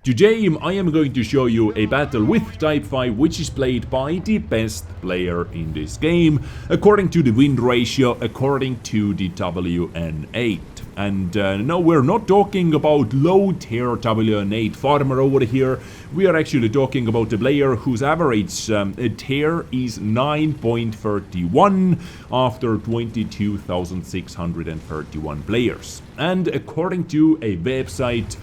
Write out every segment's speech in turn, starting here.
Today I am going to show you a battle with Type 5 which is played by the best player in this game, according to the win ratio, according to the WN8. And no, we're not talking about low tier WN8 farmer over here. We are actually talking about a player whose average tier is 9.31 after 22,631 players. And according to a website,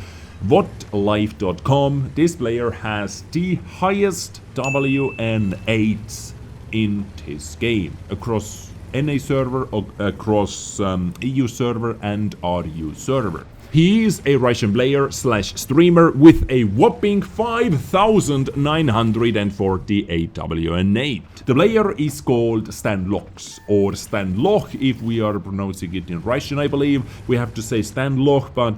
whatlife.com, this player has the highest WN8s in this game across NA server, across EU server and RU server. He is a Russian player / streamer with a whopping 5,948 WN8. The player is called Stanlox, or Stanloch if we are pronouncing it in Russian, I believe. We have to say Stanloch, but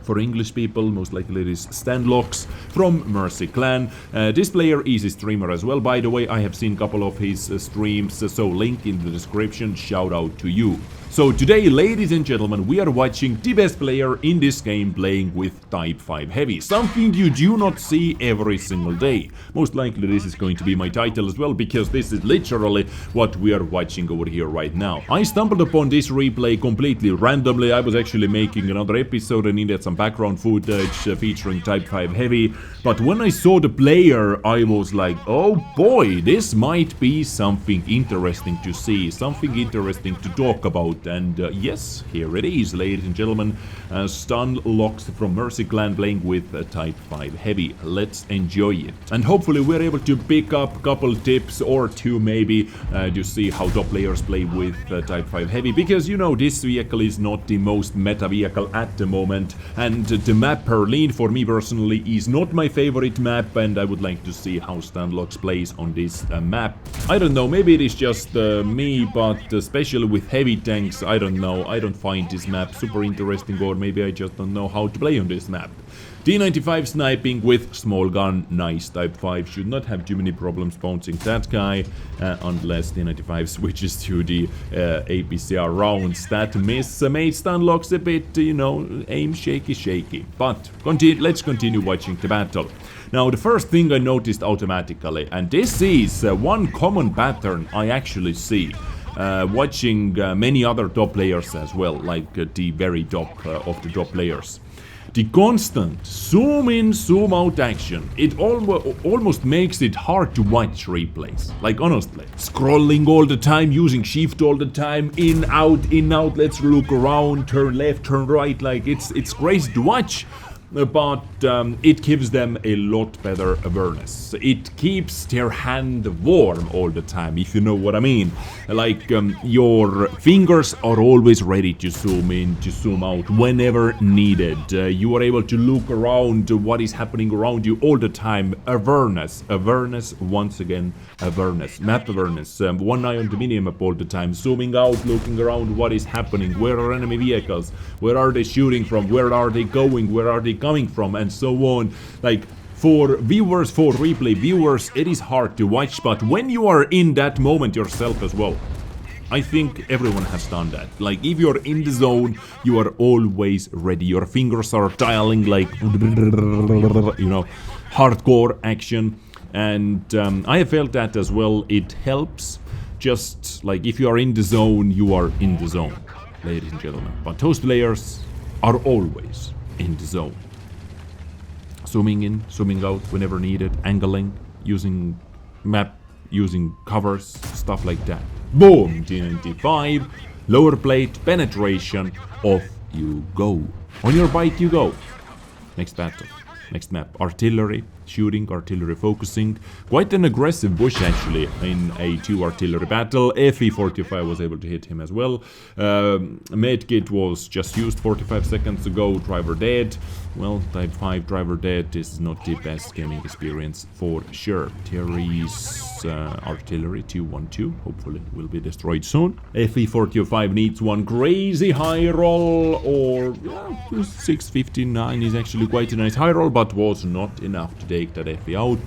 for English people, most likely it is Stanlox from Mercy Clan. This player is a streamer as well, by the way. I have seen a couple of his streams, so link in the description, shout out to you. So today, ladies and gentlemen, we are watching the best player in this game playing with Type 5 Heavy. Something you do not see every single day. Most likely this is going to be my title as well, because this is literally what we are watching over here right now. I stumbled upon this replay completely randomly. I was actually making another episode and needed some background footage featuring Type 5 Heavy. But when I saw the player, I was like, oh boy, this might be something interesting to see, something interesting to talk about. And yes, here it is, ladies and gentlemen, Stanlox from Mercy Clan playing with Type 5 Heavy. Let's enjoy it. And hopefully we're able to pick up a couple tips or two maybe to see how top players play with Type 5 Heavy, because you know this vehicle is not the most meta vehicle at the moment, and the map Berlin for me personally is not my favorite map, and I would like to see how Stanlox plays on this map. I don't know, maybe it is just me, but especially with heavy tanks, I don't know, I don't find this map super interesting, or maybe I just don't know how to play on this map. T95 sniping with small gun, nice. Type 5 should not have too many problems bouncing that guy, unless T95 switches to the APCR rounds. That miss made Stanlox a bit, you know, aim shaky. But let's continue watching the battle. Now, the first thing I noticed automatically, and this is one common pattern I actually see watching many other top players as well, like the very top of the top players. The constant zoom in, zoom out action, it almost makes it hard to watch replays. Like honestly, scrolling all the time, using shift all the time, in, out, let's look around, turn left, turn right, like it's crazy to watch. But it gives them a lot better awareness. It keeps their hand warm all the time, if you know what I mean. Like your fingers are always ready to zoom in, to zoom out whenever needed. You are able to look around what is happening around you all the time. Awareness, once again, awareness, map awareness. One eye on the minimap all the time, zooming out, looking around what is happening, where are enemy vehicles, where are they shooting from, where are they going, where are they coming from, and so on. Like for viewers, for replay viewers, it is hard to watch, but when you are in that moment yourself as well, I think everyone has done that. Like if you're in the zone, you are always ready. Your fingers are dialing like, you know, hardcore action. And I have felt that as well. It helps. Just like if you are in the zone, you are in the zone, ladies and gentlemen. But those players are always in the zone. Zooming in, zooming out whenever needed, angling, using map, using covers, stuff like that. Boom! T95, lower plate, penetration, off you go. On your bike you go. Next battle, next map, artillery, shooting, artillery focusing. Quite an aggressive bush actually in a 2 artillery battle. FE45 was able to hit him as well. Medkit was just used 45 seconds ago, driver dead. Well, Type 5 driver dead, this is not the best gaming experience for sure. Terry's artillery 212, hopefully will be destroyed soon. FE45 needs one crazy high roll, or yeah, 659 is actually quite a nice high roll, but was not enough to take that FE out.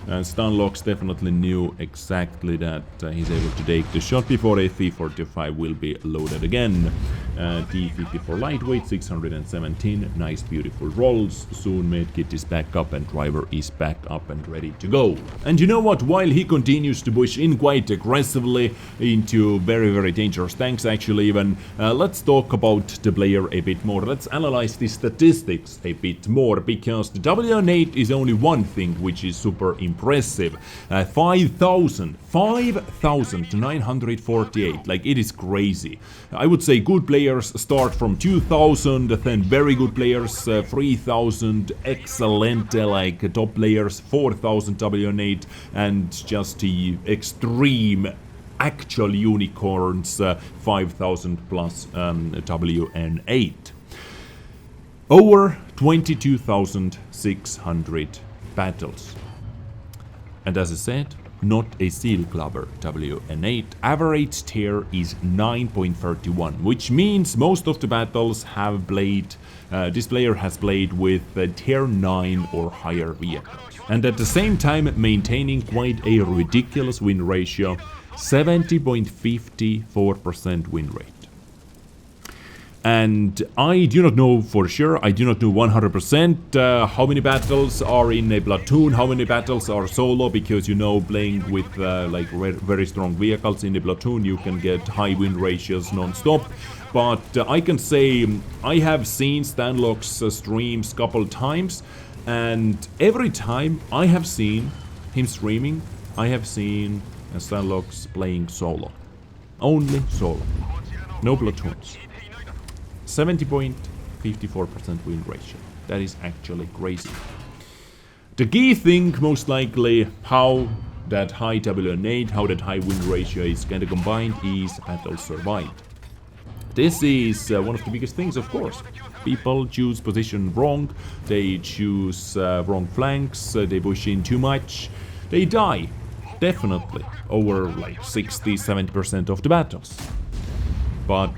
Stanlox definitely knew exactly that he's able to take the shot before FE45 will be loaded again. D50 for lightweight, 617, nice beautiful rolls. Soon medkit is back up and driver is back up and ready to go. And you know what, while he continues to push in quite aggressively into very dangerous tanks actually even, let's talk about the player a bit more. Let's analyze the statistics a bit more, because the W8 is only one thing which is super impressive. 5,948, like it is crazy. I would say good players start from 2,000, then very good players 3,000, excellent like top players 4,000 W8, and just the extreme actual unicorns 5,000 plus WN8. Over 22,600 battles. And as I said, not a seal clubber WN8. Average tier is 9.31, which means most of the battles have played, this player has played with tier 9 or higher vehicles. And at the same time maintaining quite a ridiculous win ratio, 70.54% win rate. And I do not know for sure, I do not know 100% how many battles are in a platoon, how many battles are solo, because you know, playing with like very strong vehicles in a platoon, you can get high win ratios non-stop. But I can say I have seen Stanlock's streams couple times, and every time I have seen him streaming, I have seen Stanlock's playing solo. Only solo. No platoons. 70.54% win ratio. That is actually crazy. The key thing, most likely, how that high WN8, how that high win ratio is kind of combined, is battle survived. This is one of the biggest things, of course. People choose position wrong, they choose wrong flanks, they push in too much, they die. Definitely. Over like 60-70% of the battles. But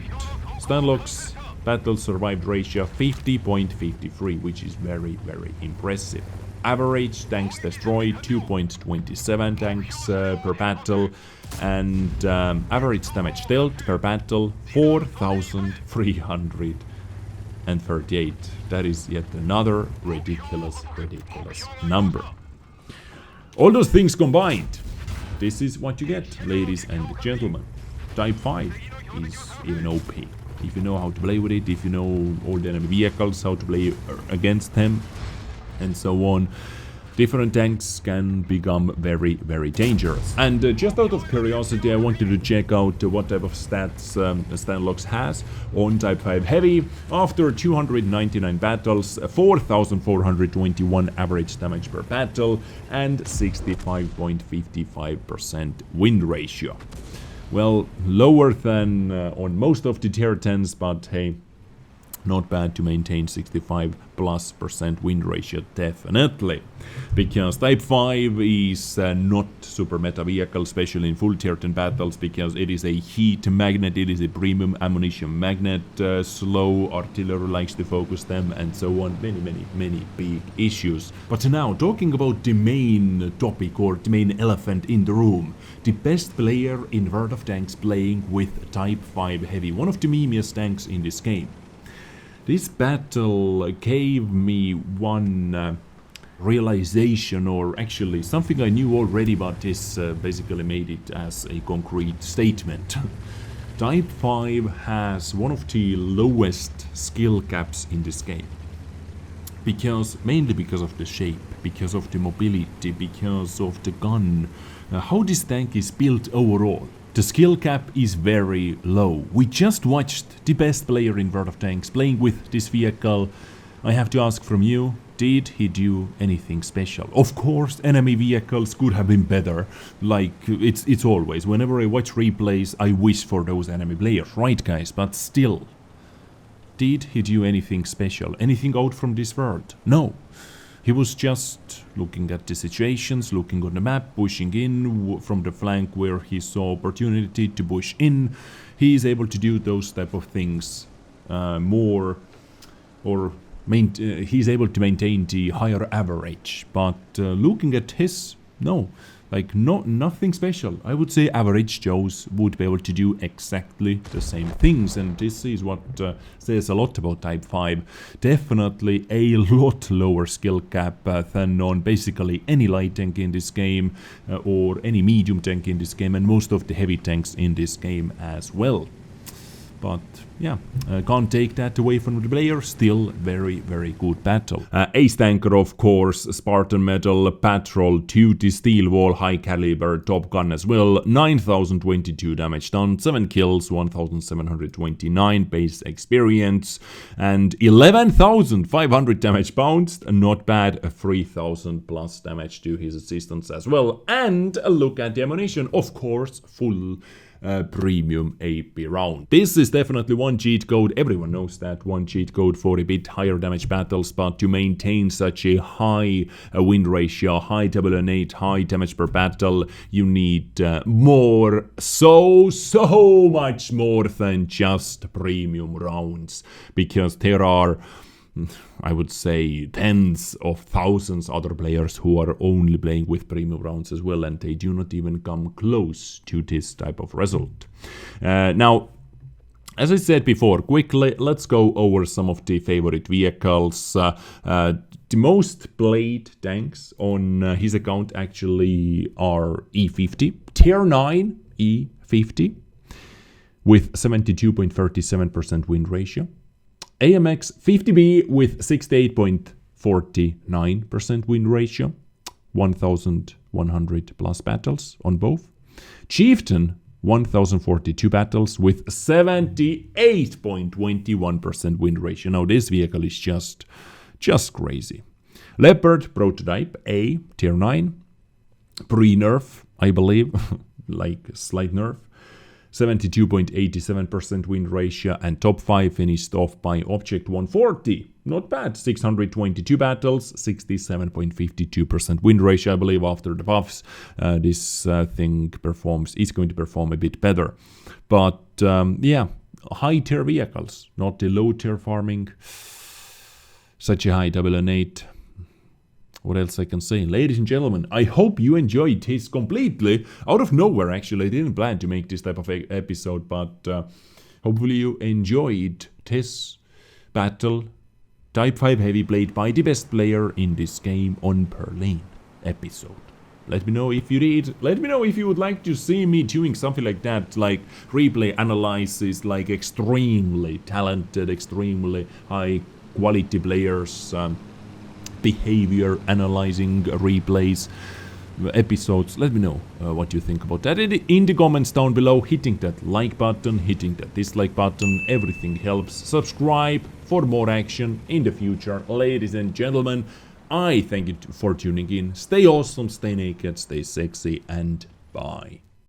Stanlock's battle survived ratio 50.53, which is very impressive. Average tanks destroyed 2.27 tanks per battle, and average damage dealt per battle 4,338. That is yet another ridiculous number. All those things combined, this is what you get, ladies and gentlemen. Type 5 is even OP. If you know how to play with it, if you know all the enemy vehicles, how to play against them, and so on, different tanks can become very dangerous. And just out of curiosity, I wanted to check out what type of stats Stanlock has on Type 5 Heavy. After 299 battles, 4,421 average damage per battle, and 65.55% win ratio. Well, lower than on most of the tier 10s, but hey, not bad to maintain 65+% win ratio, definitely. Because Type 5 is not super meta vehicle, especially in full tier 10 battles, because it is a heat magnet, it is a premium ammunition magnet, slow artillery likes to focus them, and so on. Many big issues. But now, talking about the main topic, or the main elephant in the room, the best player in World of Tanks playing with Type 5 Heavy, one of the memeiest tanks in this game. This battle gave me one realization, or actually something I knew already, but this basically made it as a concrete statement. Type 5 has one of the lowest skill caps in this game. Mainly because of the shape, because of the mobility, because of the gun, how this tank is built overall. The skill cap is very low. We just watched the best player in World of Tanks playing with this vehicle. I have to ask from you, did he do anything special? Of course, enemy vehicles could have been better. Like, it's always. Whenever I watch replays, I wish for those enemy players, right guys? But still, did he do anything special? Anything out from this world? No. He was just looking at the situations, looking on the map, pushing in from the flank where he saw opportunity to push in. He is able to do those type of things more, or he's able to maintain the higher average. But looking at his, no, Like, nothing special. I would say average Joes would be able to do exactly the same things, and this is what says a lot about Type 5. Definitely a lot lower skill cap than on basically any light tank in this game, or any medium tank in this game, and most of the heavy tanks in this game as well. But yeah, can't take that away from the player. Still very, very good battle. Ace tanker, of course, Spartan medal, patrol, duty, steel wall, high caliber, top gun as well. 9,022 damage done, 7 kills, 1,729 base experience, and 11,500 damage bounced. Not bad. 3,000 plus damage to his assistants as well. And a look at the ammunition, of course, full premium AP round. This is definitely one cheat code. Everyone knows that one cheat code for a bit higher damage battles, but to maintain such a high win ratio, high WN8, high damage per battle, you need more, so much more than just premium rounds, because there are, I would say, tens of thousands other players who are only playing with premium rounds as well, and they do not even come close to this type of result. Now, as I said before, quickly, let's go over some of the favorite vehicles. The most played tanks on his account actually are E50, Tier 9 E50, with 72.37% win ratio. AMX 50B with 68.49% win ratio, 1,100 plus battles on both. Chieftain 1,042 battles with 78.21% win ratio. Now this vehicle is just crazy. Leopard prototype A, tier 9, pre-nerf, I believe, like slight nerf. 72.87% win ratio, and top 5 finished off by Object 140. Not bad. 622 battles, 67.52% win ratio. I believe after the buffs, this thing is going to perform a bit better. But yeah, high tier vehicles, not the low tier farming. Such a high WN8. What else I can say? Ladies and gentlemen, I hope you enjoyed this completely out of nowhere. Actually, I didn't plan to make this type of episode, but hopefully you enjoyed this battle. Type 5 heavy played by the best player in this game on per lane episode. Let me know if you did. Let me know if you would like to see me doing something like that, like replay analysis, like extremely talented, extremely high quality players, behavior analyzing replays, episodes. Let me know what you think about that in the comments down below. Hitting that like button, hitting that dislike button, everything helps. Subscribe for more action in the future. Ladies and gentlemen, I thank you for tuning in. Stay awesome, stay naked, stay sexy, and bye.